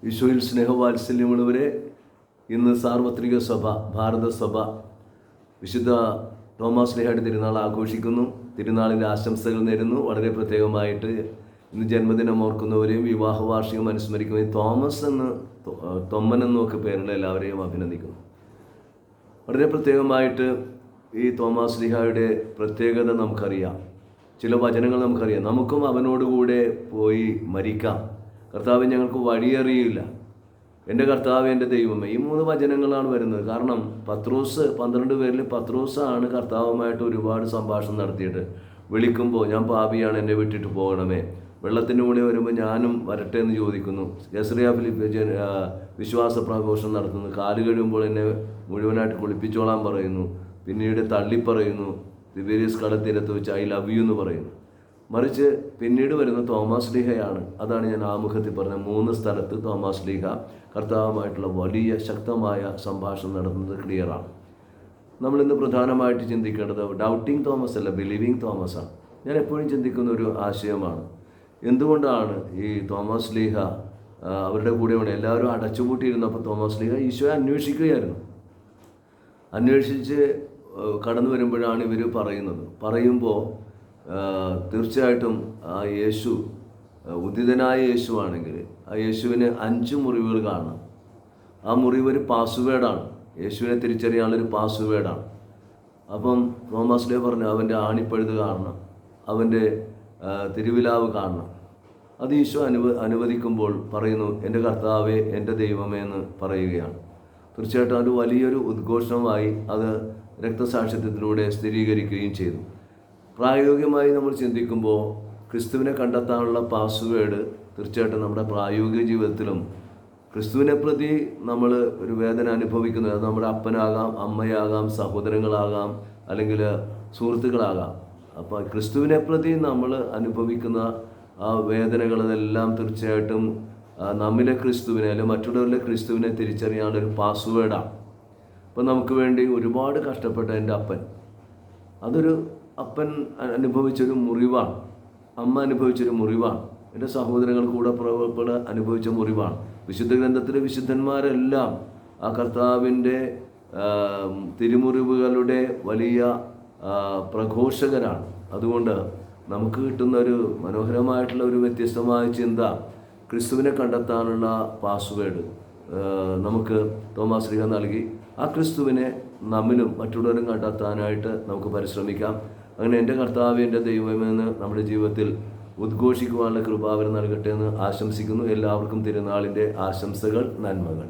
ഈശോയിൽ സ്നേഹവാത്സല്യമുള്ളവരെ, ഇന്ന് സാർവത്രിക സഭ, ഭാരതസഭ വിശുദ്ധ തോമാസ് ശ്ലീഹായുടെ തിരുനാൾ ആഘോഷിക്കുന്നു. തിരുനാളിൻ്റെ ആശംസകൾ നേരുന്നു. വളരെ പ്രത്യേകമായിട്ട് ഇന്ന് ജന്മദിനം ഓർക്കുന്നവരെയും വിവാഹ വാർഷികം അനുസ്മരിക്കുകയും തോമസ് തൊമ്മൻ എന്നൊക്കെ പേരുള്ള എല്ലാവരെയും അഭിനന്ദിക്കുന്നു. വളരെ പ്രത്യേകമായിട്ട് ഈ തോമാസ് ശ്ലീഹായുടെ പ്രത്യേകത നമുക്കറിയാം. ചില വചനങ്ങൾ നമുക്കറിയാം. നമുക്കും അവനോടുകൂടെ പോയി മരിക്കാം. കർത്താവ് ഞങ്ങൾക്ക് വഴിയറിയില്ല, എൻ്റെ കർത്താവ് എൻ്റെ ദൈവമേ. ഈ 3 വചനങ്ങളാണ് വരുന്നത്. കാരണം 12 പേരിൽ പത്രോസാണ് കർത്താവുമായിട്ട് ഒരുപാട് സംഭാഷണം നടത്തിയിട്ട് വിളിക്കുമ്പോൾ, ഞാൻ പാപിയാണ്, എന്നെ വിട്ടിട്ട് പോകണമേ. വെള്ളത്തിൻ്റെ മുകളിൽ വരുമ്പോൾ ഞാനും വരട്ടെ എന്ന് ചോദിക്കുന്നു. കേസറിയ ഫിലിപ്പ് വിശ്വാസ പ്രഘോഷം നടത്തുന്നു. കാല് കഴിയുമ്പോൾ എന്നെ മുഴുവനായിട്ട് കുളിപ്പിച്ചോളാൻ പറയുന്നു. പിന്നീട് തള്ളിപ്പറയുന്നു. തിബേരിയസ് കടൽത്തീരത്ത് വെച്ച് ഐ ലവ് യു എന്ന് പറയുന്നു. മറിച്ച് പിന്നീട് വരുന്ന തോമാസ് ശ്ലീഹയാണ്. അതാണ് ഞാൻ ആമുഖത്തിൽ പറഞ്ഞ 3 സ്ഥലത്ത് തോമാസ് ശ്ലീഹ കർത്താവുമായിട്ടുള്ള വലിയ ശക്തമായ സംഭാഷണം നടത്തുന്നത് ക്ലിയറാണ്. നമ്മളിന്ന് പ്രധാനമായിട്ട് ചിന്തിക്കേണ്ടത് ഡൗട്ടിങ് തോമസ് അല്ല, ബിലീവിങ് തോമസ് ആണ്. ഞാൻ എപ്പോഴും ചിന്തിക്കുന്ന ഒരു ആശയമാണ്, എന്തുകൊണ്ടാണ് ഈ തോമാസ് ശ്ലീഹ അവരുടെ കൂടെയാണ് എല്ലാവരും അടച്ചുപൂട്ടിയിരുന്നപ്പോൾ തോമാസ് ശ്ലീഹ ഈശോയെ അന്വേഷിക്കുകയായിരുന്നു. അന്വേഷിച്ച് കടന്നു വരുമ്പോഴാണ് ഇവർ പറയുമ്പോൾ തീർച്ചയായിട്ടും ആ യേശു ഉദിതനായ യേശു ആണെങ്കിൽ ആ യേശുവിന് 5 മുറിവുകൾ കാണണം. ആ മുറിവ് ഒരു പാസ്വേഡാണ്, യേശുവിനെ തിരിച്ചറിയാനുള്ളൊരു പാസ്വേഡാണ്. അപ്പം തോമാസ് ശ്ലീഹ പറഞ്ഞു, അവൻ്റെ ആണിപ്പഴുത് കാണണം, അവൻ്റെ തിരുവിലാവ് കാണണം. അത് ഈശോ അനുവദിക്കുമ്പോൾ പറയുന്നു, എൻ്റെ കർത്താവേ, എൻ്റെ ദൈവമേ എന്ന് പറയുകയാണ്. തീർച്ചയായിട്ടും അത് വലിയൊരു ഉദ്ഘോഷമായി അത് രക്തസാക്ഷിത്വത്തിലൂടെ സ്ഥിരീകരിക്കുകയും ചെയ്തു. പ്രായോഗികമായി നമ്മൾ ചിന്തിക്കുമ്പോൾ ക്രിസ്തുവിനെ കണ്ടെത്താനുള്ള പാസ്വേഡ് തീർച്ചയായിട്ടും നമ്മുടെ പ്രായോഗിക ജീവിതത്തിലും ക്രിസ്തുവിനെ പ്രതി നമ്മൾ ഒരു വേദന അനുഭവിക്കുന്നത്, അത് നമ്മുടെ അപ്പനാകാം, അമ്മയാകാം, സഹോദരങ്ങളാകാം, അല്ലെങ്കിൽ സുഹൃത്തുക്കളാകാം. അപ്പോൾ ക്രിസ്തുവിനെ പ്രതി നമ്മൾ അനുഭവിക്കുന്ന ആ വേദനകളെല്ലാം തീർച്ചയായിട്ടും നമ്മിലെ ക്രിസ്തുവിനെ അല്ലെങ്കിൽ മറ്റുള്ളവരിലെ ക്രിസ്തുവിനെ തിരിച്ചറിയാനുള്ളൊരു പാസ്വേഡാണ്. അപ്പം നമുക്ക് വേണ്ടി ഒരുപാട് കഷ്ടപ്പെട്ട എൻ്റെ അപ്പൻ, അതൊരു അപ്പൻ അനുഭവിച്ചൊരു മുറിവാണ്, അമ്മ അനുഭവിച്ചൊരു മുറിവാണ്, എൻ്റെ സഹോദരങ്ങൾ കൂടെ അനുഭവിച്ച മുറിവാണ്. വിശുദ്ധ ഗ്രന്ഥത്തിലെ വിശുദ്ധന്മാരെല്ലാം ആ കർത്താവിൻ്റെ തിരുമുറിവുകളുടെ വലിയ പ്രഘോഷകരാണ്. അതുകൊണ്ട് നമുക്ക് കിട്ടുന്ന ഒരു മനോഹരമായിട്ടുള്ള ഒരു വ്യത്യസ്തമായ ചിന്ത, ക്രിസ്തുവിനെ കണ്ടെത്താനുള്ള പാസ്വേഡ് നമുക്ക് തോമാസ് ശ്ലീഹ നൽകി. ആ ക്രിസ്തുവിനെ നമ്മിലും മറ്റുള്ളവരും കണ്ടെത്താനായിട്ട് നമുക്ക് പരിശ്രമിക്കാം. അങ്ങനെ എൻ്റെ കർത്താവ്, എൻ്റെ ദൈവമെന്ന് നമ്മുടെ ജീവിതത്തിൽ ഉദ്ഘോഷിക്കുവാനുള്ള കൃപ അവർ നൽകട്ടെ എന്ന് ആശംസിക്കുന്നു. എല്ലാവർക്കും തിരുനാളിൻ്റെ ആശംസകൾ, നന്മകൾ.